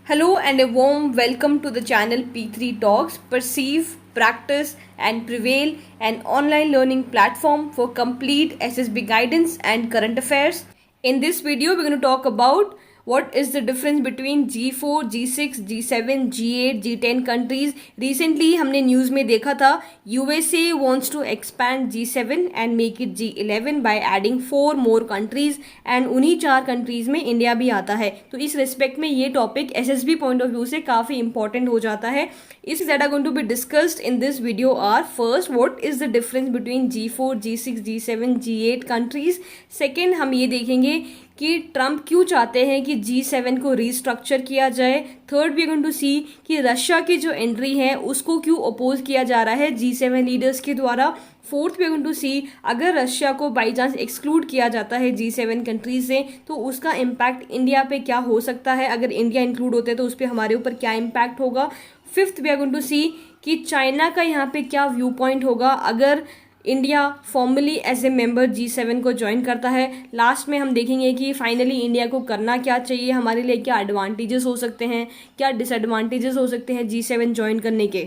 Hello and a warm welcome to the channel P3 Talks, Perceive, Practice and Prevail, an online learning platform for complete SSB guidance and current affairs. In this video, we're going to talk about what is the difference between G4, G6, G7, G8, G10 countries. Recently हमने news में देखा था USA wants to expand G7 and make it G11 by adding 4 more countries and उन्हीं 4 countries में India भी आता है. तो इस रिस्पेक्ट में ये topic SSB point of view से काफ़ी इंपॉर्टेंट हो जाता है. Issues that are going to be discussed in this video are: first, what is the difference between G4, G6, G7, G8 countries. Second, हम ये देखेंगे कि ट्रम्प क्यों चाहते हैं कि G7 को रीस्ट्रक्चर किया जाए. Third, we are going to see कि रशिया की जो एंट्री है उसको क्यों अपोज किया जा रहा है G7 लीडर्स के द्वारा. Fourth, we are going to see अगर रशिया को बाई चांस एक्सक्लूड किया जाता है G7 कंट्रीज से तो उसका इम्पैक्ट इंडिया पे क्या हो सकता है. अगर इंडिया इंक्लूड होते हैं तो उस पर हमारे ऊपर क्या इम्पैक्ट होगा. Fifth, we are going to see कि चाइना का यहाँ पे क्या व्यू पॉइंट होगा अगर India formally as a member G7 को ज्वाइन करता है. लास्ट में हम देखेंगे कि फाइनली इंडिया को करना क्या चाहिए, हमारे लिए क्या एडवांटेजेस हो सकते हैं, क्या डिसएडवांटेजेस हो सकते हैं G7 ज्वाइन करने के.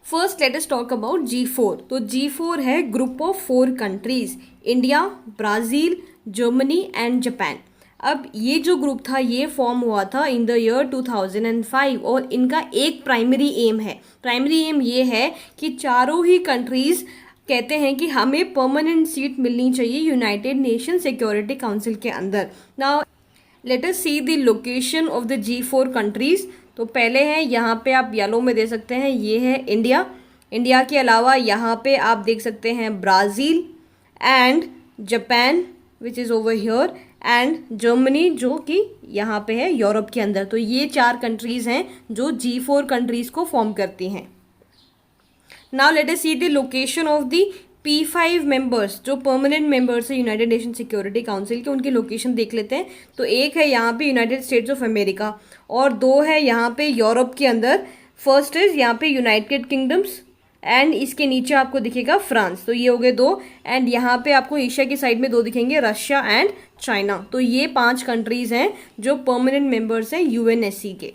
First let us talk about G4. तो G4 है group of 4 countries: India, Brazil, Germany and Japan. अब ये जो ग्रुप था ये फॉर्म हुआ था इन द ईयर 2005 और इनका एक प्राइमरी एम है. प्राइमरी एम ये है कि चारों ही कंट्रीज़ कहते हैं कि हमें परमानेंट सीट मिलनी चाहिए यूनाइटेड नेशन सिक्योरिटी काउंसिल के अंदर. Now let us see the location of the G4 countries. तो पहले है यहाँ पे आप येलो में दे सकते हैं, ये है इंडिया. इंडिया के अलावा यहाँ पे आप देख सकते हैं Brazil and Japan which is over here and Germany जो कि यहाँ पे है यूरोप के अंदर. तो ये 4 कंट्रीज़ हैं जो G4 कंट्रीज़ को फॉर्म करती हैं. Now let us see the location of the P5 members जो परमानेंट मेंबर्स है यूनाइटेड नेशन सिक्योरिटी काउंसिल के. उनकी लोकेशन देख लेते हैं. तो एक है यहाँ पे यूनाइटेड स्टेट्स ऑफ अमेरिका और 2 है यहाँ पे यूरोप के अंदर. फर्स्ट इज़ यहाँ पे यूनाइटेड किंगडम्स एंड इसके नीचे आपको दिखेगा फ्रांस. तो ये हो गए 2 एंड यहाँ पे आपको एशिया की साइड में 2 दिखेंगे, रशिया एंड चाइना. तो ये 5 कंट्रीज़ हैं जो परमानेंट मेंबर्स हैं UNSC के.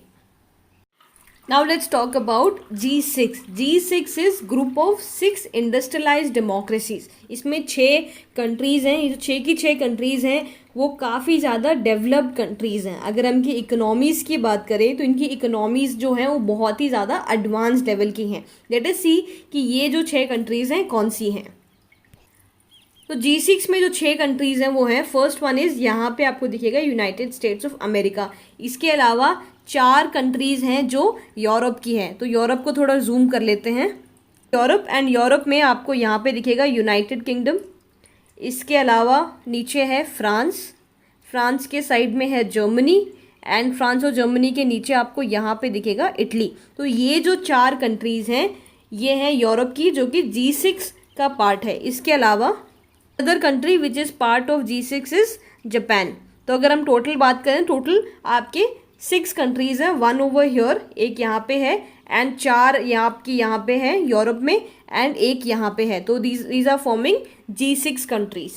Now let's talk about G6. G6 is group of 6 industrialised democracies. इसमें 6 कंट्रीज़ हैं. ये जो 6 की 6 कंट्रीज़ हैं वो काफ़ी ज़्यादा डेवलप्ड कंट्रीज़ हैं. अगर हम इनकी इकोनॉमीज़ की बात करें तो इनकी इकोनॉमीज़ जो हैं वो बहुत ही ज़्यादा एडवांस लेवल की हैं. लेट अस सी कि ये जो 6 कंट्रीज़ हैं कौन सी हैं. तो G6 में जो 6 कंट्रीज़ हैं वो हैं, फर्स्ट वन इज़ यहाँ पे आपको दिखेगा यूनाइटेड स्टेट्स ऑफ अमेरिका. इसके अलावा 4 कंट्रीज़ हैं जो यूरोप की हैं. तो यूरोप को थोड़ा जूम कर लेते हैं. यूरोप एंड यूरोप में आपको यहाँ पे दिखेगा यूनाइटेड किंगडम. इसके अलावा नीचे है फ्रांस. फ्रांस के साइड में है जर्मनी एंड फ्रांस और जर्मनी के नीचे आपको यहाँ पे दिखेगा इटली. तो ये जो 4 कंट्रीज़ हैं ये हैं यूरोप की जो कि G6 का पार्ट है. इसके अलावा other country which is part of G6 is Japan. तो अगर हम टोटल बात करें टोटल आपके 6 कंट्रीज़ हैं. 1 ओवर हियर, एक यहाँ पे है एंड 4 यहाँ पे है यूरोप में एंड एक यहाँ पे है. तो these are forming G6 countries.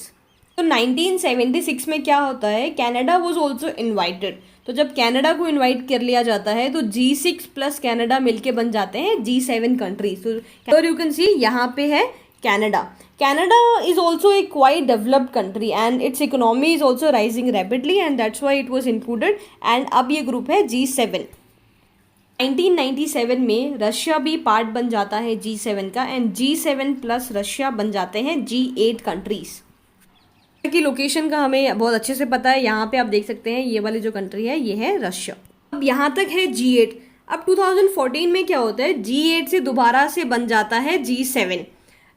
तो 1976 में क्या होता है, कनाडा वॉज ऑल्सो इन्वाइटेड. तो जब कनाडा को इन्वाइट कर लिया जाता है तो G6 प्लस कनाडा मिलके बन जाते हैं G7 कंट्रीज. तो यू कैन सी यहाँ पे है Canada. Canada is also a quite developed country and its economy is also rising rapidly and that's why it was included. and अब ये ग्रुप है G7. 1997 में रशिया भी पार्ट बन जाता है G7 का एंड G7 प्लस रशिया बन जाते हैं G8 कंट्रीज. की लोकेशन का हमें बहुत अच्छे से पता है. यहाँ पे आप देख सकते हैं ये वाली जो कंट्री है ये है रशिया. अब यहाँ तक है G8. अब 2014 में क्या होता है, G8 से दोबारा से बन जाता है G7.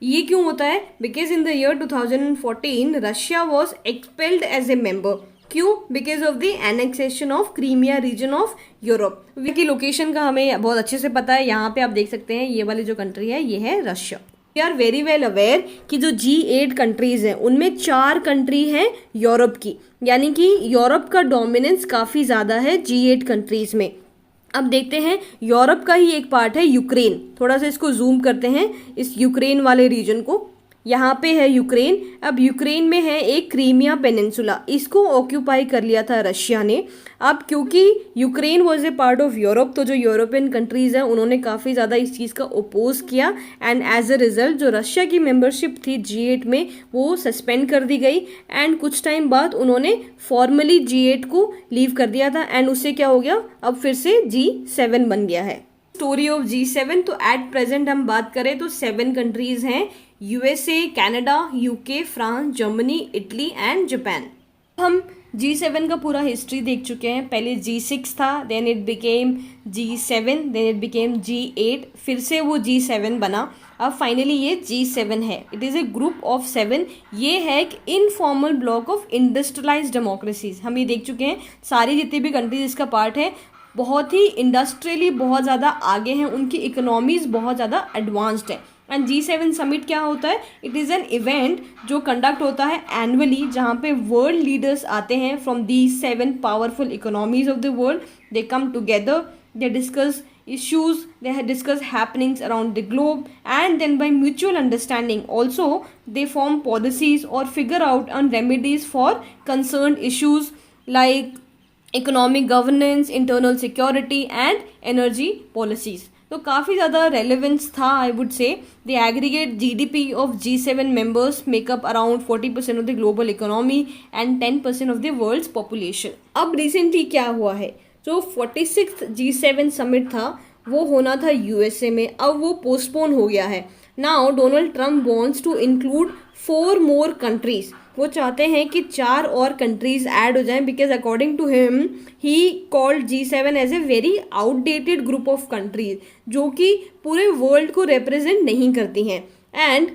ये क्यों होता है, because in the year 2014 Russia was expelled as a member. क्यों, because of the annexation of Crimea region of Europe. की लोकेशन का हमें बहुत अच्छे से पता है. यहाँ पे आप देख सकते हैं ये वाली जो कंट्री है ये है Russia. We are very well aware कि जो G8 कंट्रीज़ हैं उनमें 4 कंट्री हैं यूरोप की, यानी कि यूरोप का डोमिनेंस काफ़ी ज़्यादा है G8 कंट्रीज़ में. अब देखते हैं यूरोप का ही एक पार्ट है यूक्रेन. थोड़ा सा इसको जूम करते हैं इस यूक्रेन वाले रीजन को. यहाँ पे है यूक्रेन. अब यूक्रेन में है एक क्रीमिया पेनिनसुला, इसको ऑक्यूपाई कर लिया था रशिया ने. अब क्योंकि Ukraine was a part of Europe, तो जो यूरोपियन कंट्रीज़ हैं उन्होंने काफ़ी ज़्यादा इस चीज़ का ओपोज किया एंड एज अ रिजल्ट जो रशिया की मेंबरशिप थी G8 में वो सस्पेंड कर दी गई एंड कुछ टाइम बाद उन्होंने फॉर्मली G8 को लीव कर दिया था एंड उससे क्या हो गया, अब फिर से G7 बन गया है। स्टोरी ऑफ G7, तो एट प्रेजेंट हम बात करें तो 7 कंट्रीज़ हैं, USA, Canada, UK, France, Germany, Italy and Japan. हम G7 का पूरा हिस्ट्री देख चुके हैं। पहले G6 था, then it became G7, then it became G8, फिर से वो G7 बना, अब फाइनली ये G7 है। It is a group of 7। ये है एक informal block of industrialised democracies. हम ये देख चुके हैं सारी जितनी भी कंट्रीज इसका पार्ट है बहुत ही इंडस्ट्रियली बहुत ज़्यादा आगे हैं, उनकी इकोनॉमीज़ बहुत ज़्यादा एडवांस्ड है। एंड G7 समिट क्या होता है, इट इज़ एन इवेंट जो कंडक्ट होता है एनुअली, जहाँ पे वर्ल्ड लीडर्स आते हैं from the 7 powerful economies of the world. They come together, they discuss issues, they discuss happenings around the globe, and then by mutual understanding also they form policies or figure out on remedies for concerned issues like economic governance, internal security and energy policies. तो काफ़ी ज़्यादा relevance था, I would say. The aggregate GDP of G7 members make up around 40% of the global economy and 10% of the world's population. अब recently क्या हुआ है, जो 46th G7 summit था वो होना था USA में, अब वो पोस्टपोन हो गया है। Now Donald Trump wants to include 4 more countries. वो चाहते हैं कि 4 और कंट्रीज ऐड हो जाएं because according to him he called G7 as a very outdated group of countries जो कि पूरे वर्ल्ड को रिप्रेजेंट नहीं करती हैं and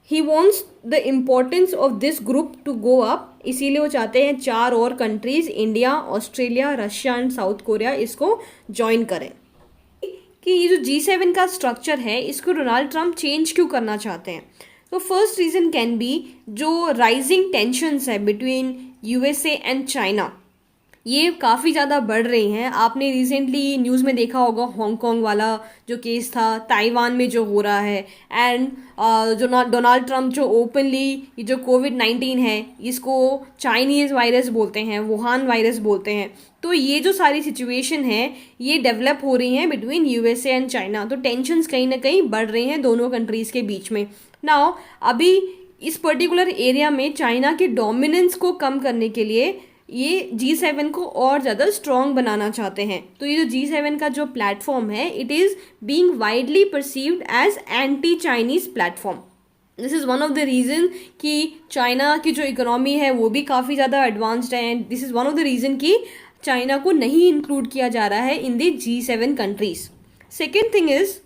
he wants the importance of this group to go up. इसीलिए वो चाहते हैं 4 और countries India, Australia, Russia and South Korea इसको ज्वाइन करें। कि ये जो G7 का स्ट्रक्चर है इसको डोनाल्ड ट्रम्प चेंज क्यों करना चाहते हैं, तो फर्स्ट रीज़न कैन बी जो राइजिंग टेंशन्स है बिटवीन USA एंड चाइना, ये काफ़ी ज़्यादा बढ़ रही हैं। आपने रिसेंटली न्यूज़ में देखा होगा हांगकांग वाला जो केस था, ताइवान में जो हो रहा है एंड जो डोनाल्ड ट्रम्प जो ओपनली ये जो कोविड-19 है इसको चाइनीज़ वायरस बोलते हैं, वुहान वायरस बोलते हैं। तो ये जो सारी सिचुएशन है ये डेवलप हो रही हैं बिटवीन USA एंड चाइना, तो टेंशन्स कहीं ना कहीं बढ़ रही हैं दोनों कंट्रीज़ के बीच में। नाउ अभी इस पर्टिकुलर एरिया में चाइना के डोमिनेंस को कम करने के लिए ये G7 को और ज़्यादा स्ट्रॉन्ग बनाना चाहते हैं। तो ये जो G7 का जो प्लेटफॉर्म है it is being widely perceived as anti Chinese platform. This is one of the reason कि चाइना की जो इकोनॉमी है वो भी काफ़ी ज़्यादा एडवांस्ड है and this is one of the reason कि चाइना को नहीं इंक्लूड किया जा रहा है in the G7 countries. Second thing is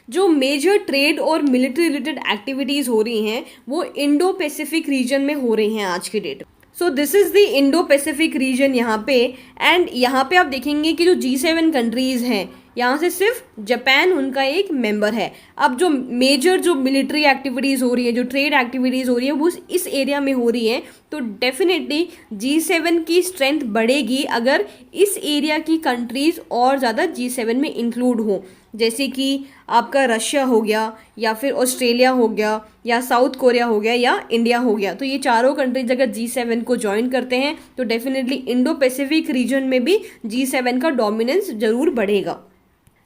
जो मेजर ट्रेड और मिलिट्री रिलेटेड एक्टिविटीज़ हो रही हैं वो इंडो पैसिफिक रीजन में हो रही हैं आज के date. So this is the Indo Pacific region यहाँ पे, एंड यहाँ पे आप देखेंगे कि जो G7 कंट्रीज़ हैं यहाँ से सिर्फ जापान उनका एक मेंबर है। अब जो मेजर जो मिलिट्री एक्टिविटीज़ हो रही है, जो ट्रेड एक्टिविटीज़ हो रही है वो इस एरिया में हो रही हैं, तो डेफिनेटली G7 की स्ट्रेंथ बढ़ेगी अगर इस एरिया की कंट्रीज़ और ज़्यादा G7 में इंक्लूड हों, जैसे कि आपका रशिया हो गया या फिर ऑस्ट्रेलिया हो गया या साउथ कोरिया हो गया या इंडिया हो गया। तो ये चारों कंट्रीज अगर G7 को ज्वाइन करते हैं तो डेफिनेटली इंडो पैसिफिक रीजन में भी G7 का डोमिनेंस जरूर बढ़ेगा।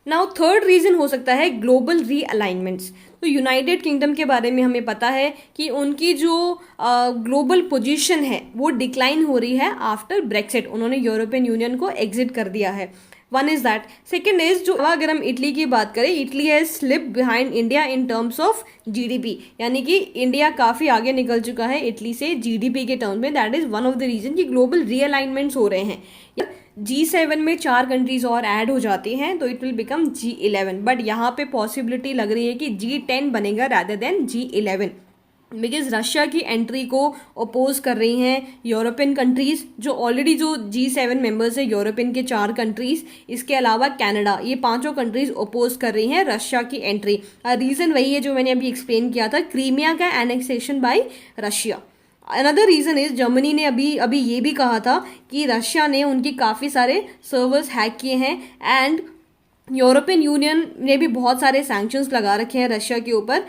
नाउ थर्ड रीज़न हो सकता है ग्लोबल रीअलाइनमेंट्स। तो यूनाइटेड किंगडम के बारे में हमें पता है कि उनकी जो ग्लोबल पोजीशन है वो डिक्लाइन हो रही है आफ्टर ब्रेक्सिट, उन्होंने यूरोपियन यूनियन को एग्जिट कर दिया है। One is that. Second is जो अगर हम इटली की बात करें, Italy has slip behind India in terms of GDP, यानी कि इंडिया काफ़ी आगे निकल चुका है इटली से GDP के टर्म में। That is one of the reason कि ग्लोबल रीअलाइनमेंट्स हो रहे हैं। G7 में 4 कंट्रीज और ऐड हो जाती हैं तो it will become G11, but यहाँ पे पॉसिबिलिटी लग रही है कि G10 बनेगा rather than G11 because Russia की एंट्री को अपोज कर रही हैं यूरोपियन कंट्रीज़, जो ऑलरेडी जो G7 मेंबर्स है यूरोपियन के 4 कंट्रीज़, इसके अलावा कनाडा, ये पांचों कंट्रीज़ अपोज कर रही हैं रशिया की एंट्री। रीज़न वही है जो मैंने अभी एक्सप्लेन किया था, क्रीमिया का annexation bye Russia. Another reason is Germany ने अभी ये भी कहा था कि रशिया ने उनकी काफ़ी सारे सर्वर्स हैक किए हैं एंड यूरोपियन यूनियन ने भी बहुत सारे सैंक्शंस लगा रखे हैं रशिया के ऊपर,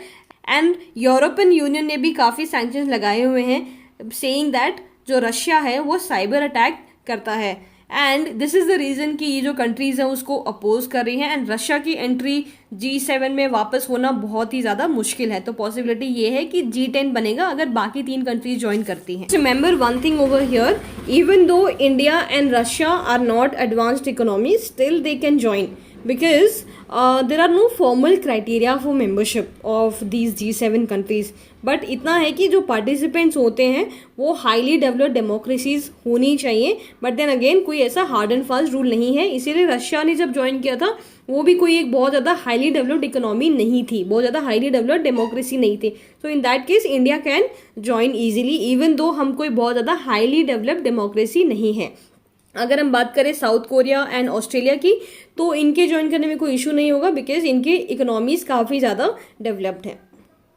एंड यूरोपियन यूनियन ने भी काफ़ी सैंक्शंस लगाए हुए हैं सेइंग दैट जो रशिया है वो साइबर अटैक करता है। And this is the reason कि ये जो कंट्रीज हैं उसको अपोज कर रही हैं एंड रशिया की एंट्री G7 में वापस होना बहुत ही ज्यादा मुश्किल है. तो पॉसिबिलिटी ये है कि G10 बनेगा अगर बाकी 3 कंट्रीज ज्वाइन करती हैं. Remember one thing over here, even though India and Russia are not advanced economy, still they can join because there are no formal criteria for membership of these G7 countries. But इतना है कि जो participants होते हैं वो highly developed democracies होनी चाहिए. But then again कोई ऐसा हार्ड एंड फास्ट रूल नहीं है. इसीलिए रशिया ने जब ज्वाइन किया था वो भी कोई एक बहुत ज़्यादा हाईली डेवलप्ड इकोनॉमी नहीं थी, बहुत ज़्यादा हाईली डेवलप्ड डेमोक्रेसी नहीं थी. So in that case India can join easily even though हम कोई बहुत ज़्यादा हाईली डेवलप्ड डेमोक्रेसी नहीं है. अगर हम बात करें साउथ कोरिया एंड ऑस्ट्रेलिया की, तो इनके ज्वाइन करने में कोई इशू नहीं होगा बिकॉज इनके इकोनॉमीज काफ़ी ज़्यादा डेवलप्ड हैं.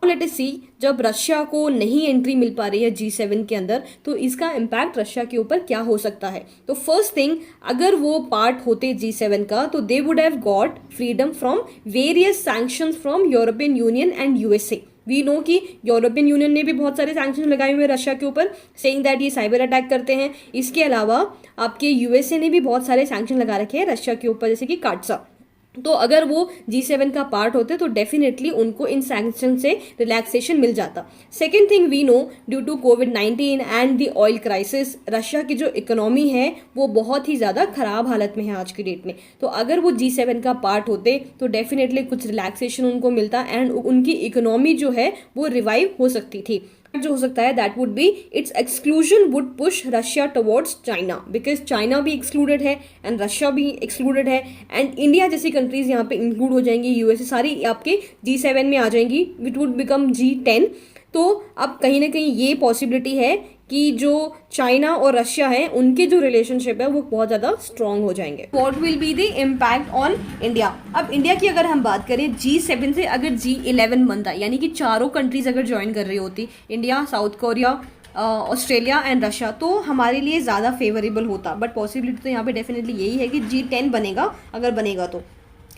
लेट अस सी, जब रशिया को नहीं एंट्री मिल पा रही है G7 के अंदर तो इसका इम्पैक्ट रशिया के ऊपर क्या हो सकता है. तो फर्स्ट थिंग, अगर वो पार्ट होते G7 का तो they would have got freedom from various sanctions from European Union and USA. We know कि यूरोपियन यूनियन ने भी बहुत सारे सैंक्शन लगाए हुए रशिया के ऊपर, सेइंग दैट ये साइबर अटैक करते हैं. इसके अलावा आपके USA ने भी बहुत सारे सैंक्शन लगा रखे हैं रशिया के ऊपर, जैसे कि काटसा. तो अगर वो G7 का पार्ट होते तो डेफिनेटली उनको इन सैंक्शन से रिलैक्सेशन मिल जाता. Second thing, we know due to कोविड-19 and the oil crisis, Russia की जो इकोनॉमी है वो बहुत ही ज़्यादा खराब हालत में है आज की डेट में. तो अगर वो G7 का पार्ट होते तो डेफिनेटली कुछ रिलैक्सेशन उनको मिलता एंड उनकी इकोनॉमी जो है वो रिवाइव हो सकती थी. जो हो सकता है that would be it's exclusion would push Russia towards China, because China भी एक्सक्लूडेड है एंड रशिया भी एक्सक्लूडेड है एंड इंडिया जैसी कंट्रीज यहाँ पे इंक्लूड हो जाएंगी, USA सारी आपके G7 में आ जाएंगी, इट वुड बिकम G10. तो अब कहीं ना कहीं ये पॉसिबिलिटी है कि जो चाइना और रशिया है उनके जो रिलेशनशिप है वो बहुत ज़्यादा स्ट्रॉन्ग हो जाएंगे. What will be the impact on India. अब इंडिया की अगर हम बात करें G7 से अगर G11 बनता, यानी कि चारों कंट्रीज अगर ज्वाइन कर रही होती, India, south Korea, Australia and Russia, तो हमारे लिए ज़्यादा फेवरेबल होता. बट पॉसिबिलिटी तो यहाँ पे डेफिनेटली यही है कि G10 बनेगा अगर बनेगा तो.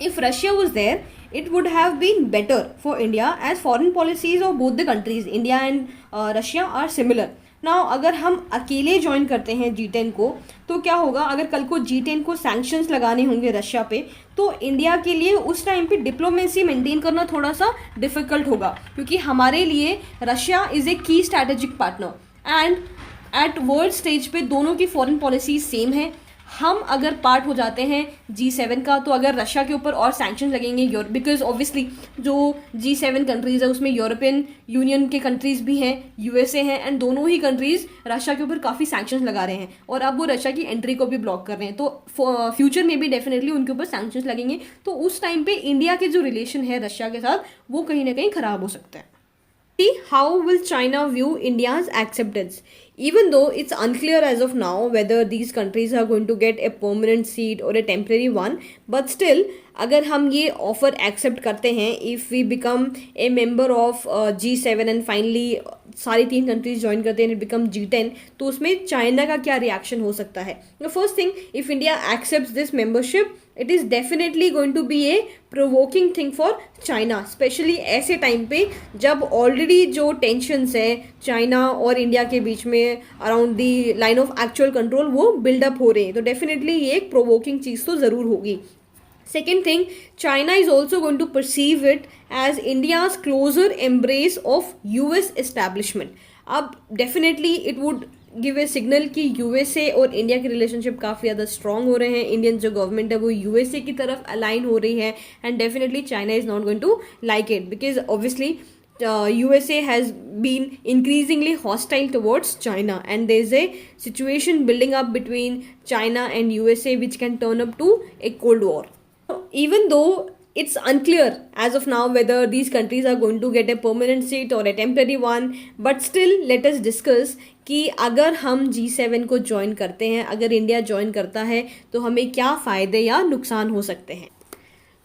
If Russia was there, it would have been better for India as foreign policies of both the countries, India and Russia are similar. Now अगर हम अकेले ज्वाइन करते हैं G10 को तो क्या होगा, अगर कल को G10 को सैंक्शंस लगाने होंगे रशिया पे तो इंडिया के लिए उस टाइम पे डिप्लोमेसी मेंटेन करना थोड़ा सा डिफिकल्ट होगा, क्योंकि हमारे लिए Russia is a key strategic partner and at world stage पे दोनों की फॉरेन पॉलिसी सेम है. हम अगर पार्ट हो जाते हैं G7 का तो अगर रशिया के ऊपर और सैंक्शन लगेंगे, बिकॉज ऑब्वियसली जो G7 कंट्रीज है उसमें यूरोपियन यूनियन के कंट्रीज भी हैं, USA हैं एंड दोनों ही कंट्रीज रशिया के ऊपर काफ़ी सैंक्शन लगा रहे हैं और अब वो रशिया की एंट्री को भी ब्लॉक कर रहे हैं. तो फ्यूचर में भी डेफिनेटली उनके ऊपर सैंक्शन लगेंगे. तो उस टाइम पे इंडिया के जो रिलेशन है रशिया के साथ वो कहीं ना कहीं खराब हो सकता है. See, how will China view India's acceptance? Even though it's unclear as of now whether these countries are going to get a permanent seat or a temporary one, but still अगर हम ये ऑफर एक्सेप्ट करते हैं, if we become a member of G7 and finally सारी 3 countries join करते हैं, it become G10, तो उसमें चाइना का क्या रिएक्शन हो सकता है. The first thing, if India accepts this membership, it is definitely going to be a provoking thing for China, specially ऐसे टाइम पे जब ऑलरेडी जो टेंशन्स है चाइना और इंडिया के बीच में around the line of actual control वो buildup हो रहे हैं. तो डेफिनेटली ये एक प्रोवोकिंग चीज़ तो ज़रूर होगी. Second thing, China is also going to perceive it as India's closer embrace of US establishment. अब definitely it would give a signal कि USA और इंडिया के रिलेशनशिप काफ़ी ज़्यादा स्ट्रॉन्ग हो रहे हैं. इंडियन जो गवर्नमेंट है वो USA की तरफ अलाइन हो रही है and definitely China is not going to like it because obviously USA has been increasingly hostile towards China and there is a situation building up between China and USA which can turn up to a Cold War. Even though it's unclear as of now whether these countries are going to get a permanent seat or a temporary one, but still let us discuss कि अगर हम G7 को join करते हैं, अगर India join करता है तो हमें क्या फ़ायदे या नुकसान हो सकते हैं.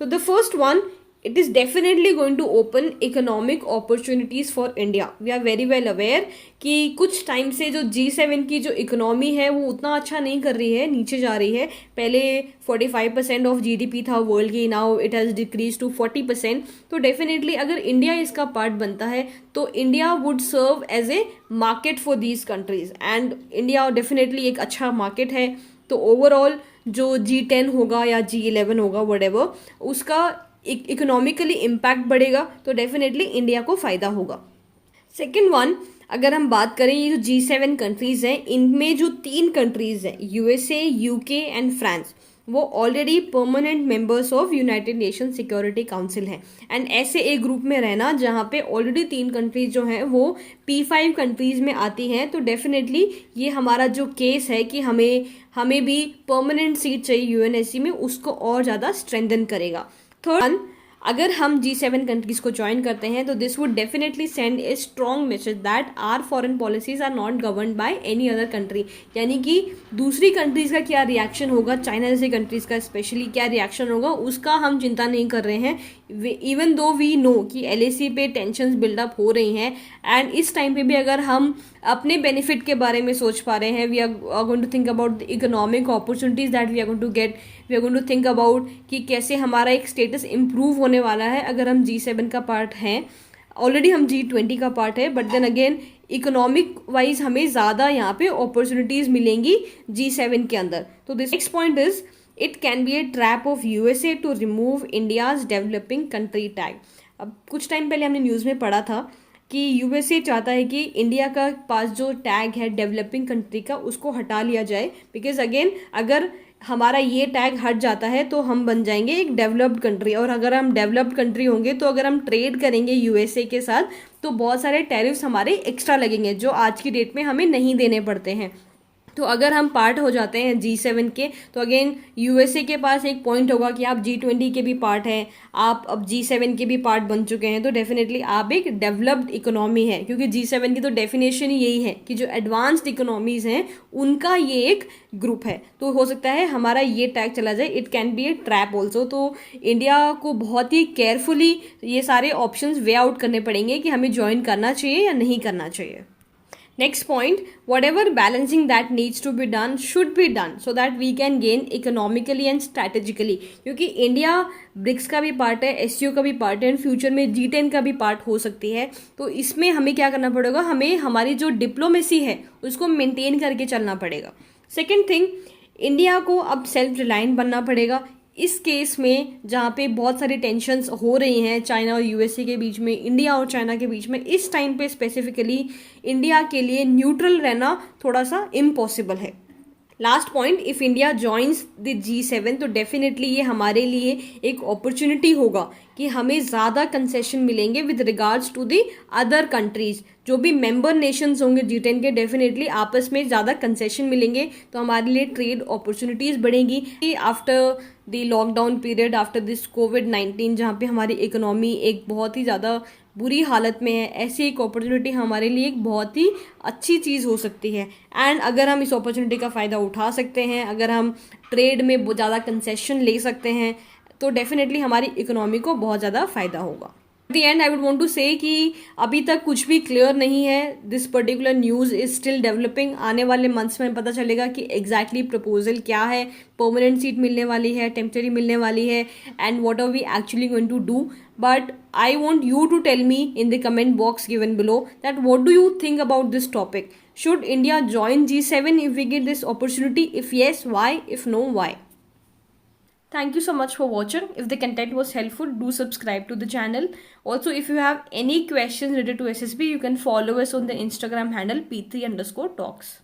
तो the first one, it is definitely going to open economic opportunities for India. We are very well aware कि कुछ टाइम से जो G7 की जो इकोनॉमी है वो उतना अच्छा नहीं कर रही है, नीचे जा रही है. पहले 45% ऑफ GDP था वर्ल्ड की, now it has decrease to 40%. तो डेफिनेटली अगर इंडिया इसका पार्ट बनता है तो India would serve as a market for these countries and India definitely एक अच्छा मार्केट है. तो ओवरऑल जो G10 होगा या G11 होगा whatever, उसका इकोनॉमिकली इम्पैक्ट बढ़ेगा, तो डेफिनेटली इंडिया को फ़ायदा होगा. सेकेंड वन, अगर हम बात करें ये जो G7 कंट्रीज़ हैं, इनमें जो 3 कंट्रीज़ हैं USA, UK एंड फ्रांस, वो already permanent members of United nation security council हैं. एंड ऐसे एक ग्रुप में रहना जहाँ पे ऑलरेडी 3 कंट्रीज जो हैं वो P5 कंट्रीज़ में आती हैं, तो डेफिनेटली ये हमारा जो केस है कि हमें भी परमानेंट सीट चाहिए UNSC में, उसको और ज़्यादा स्ट्रेंथन करेगा. थर्ड, अगर हम G7 कंट्रीज़ को ज्वाइन करते हैं तो this would definitely send a strong message that our foreign policies are not governed by any other country. यानी कि दूसरी कंट्रीज़ का क्या रिएक्शन होगा, चाइना जैसी कंट्रीज़ का स्पेशली क्या रिएक्शन होगा, उसका हम चिंता नहीं कर रहे हैं. इवन दो वी नो कि LAC पे टेंशन्स बिल्डअप हो रही हैं, एंड इस टाइम पे भी अगर हम अपने बेनिफिट के बारे में सोच पा रहे हैं, we are going to think about the economic opportunities that we are going to get, we are going to think about कि कैसे हमारा एक स्टेटस इम्प्रूव होने वाला है अगर हम G7 का पार्ट हैं. ऑलरेडी हम G20 का पार्ट है, but then again economic wise हमें ज़्यादा यहाँ पे अपॉर्चुनिटीज़ मिलेंगी G7 के अंदर. तो this next point is, it can be a trap of USA to remove India's developing country tag. अब कुछ टाइम पहले हमने न्यूज़ में पढ़ा था कि USA चाहता है कि इंडिया का पास जो टैग है डेवलपिंग कंट्री का, उसको हटा लिया जाए, बिकॉज अगेन अगर हमारा ये टैग हट जाता है तो हम बन जाएंगे एक डेवलप्ड कंट्री, और अगर हम डेवलप्ड कंट्री होंगे तो अगर हम ट्रेड करेंगे USA के साथ तो बहुत सारे टैरिफ्स हमारे एक्स्ट्रा लगेंगे जो आज की डेट में हमें नहीं देने पड़ते हैं. तो अगर हम पार्ट हो जाते हैं G7 के, तो अगेन USA के पास एक पॉइंट होगा कि आप G20 के भी पार्ट हैं, आप अब G7 के भी पार्ट बन चुके हैं, तो डेफिनेटली आप एक डेवलप्ड इकोनॉमी है, क्योंकि G7 की तो डेफिनेशन ही यही है कि जो एडवांस्ड इकोनॉमीज़ हैं उनका ये एक ग्रुप है. तो हो सकता है हमारा ये टैग चला जाए, it can be a trap also. तो इंडिया को बहुत ही केयरफुली ये सारे ऑप्शंस वे आउट करने पड़ेंगे कि हमें ज्वाइन करना चाहिए या नहीं करना चाहिए. Next point, whatever balancing that needs to be done should be done so that we can gain economically and strategically. क्योंकि इंडिया ब्रिक्स का भी पार्ट है, SCO का भी पार्ट है, एंड फ्यूचर में G10 का भी पार्ट हो सकती है. तो इसमें हमें क्या करना पड़ेगा, हमें हमारी जो डिप्लोमेसी है उसको मेंटेन करके चलना पड़ेगा. सेकेंड थिंग, इंडिया को अब सेल्फ रिलायंट बनना पड़ेगा. इस केस में जहाँ पे बहुत सारी टेंशन्स हो रही हैं चाइना और USA के बीच में, इंडिया और चाइना के बीच में, इस टाइम पे स्पेसिफिकली इंडिया के लिए न्यूट्रल रहना थोड़ा सा इम्पॉसिबल है. Last point, if India joins the G7 तो डेफिनेटली ये हमारे लिए एक अपॉर्चुनिटी होगा कि हमें ज़्यादा कंसेशन मिलेंगे with regards to the other countries. जो भी मेंबर नेशंस होंगे G10 के, डेफिनेटली आपस में ज़्यादा कंसेशन मिलेंगे, तो हमारे लिए ट्रेड अपॉर्चुनिटीज़ बढ़ेंगी. After the lockdown period, after this COVID-19, जहाँ पे हमारी इकोनॉमी एक बहुत ही ज़्यादा बुरी हालत में है, ऐसी एक अपॉर्चुनिटी हमारे लिए एक बहुत ही अच्छी चीज़ हो सकती है. एंड अगर हम इस अपॉर्चुनिटी का फ़ायदा उठा सकते हैं, अगर हम ट्रेड में बहुत ज़्यादा कंसेशन ले सकते हैं, तो डेफिनेटली हमारी इकोनॉमी को बहुत ज़्यादा फ़ायदा होगा. At the end I would want to say कि अभी तक कुछ भी क्लियर नहीं है. This particular news is still developing. आने वाले मंथ्स में पता चलेगा कि एग्जैक्टली प्रपोजल क्या है, परमानेंट सीट मिलने वाली है, टेम्परेरी मिलने वाली है, and what are we actually going to do. But I want you to tell me in the comment box given below that what do you think about this topic. Should India join G7 if we get this opportunity? If yes, why? If no, why? Thank you so much for watching. If the content was helpful, do subscribe to the channel. Also, if you have any questions related to SSB, you can follow us on the Instagram handle P3_talks.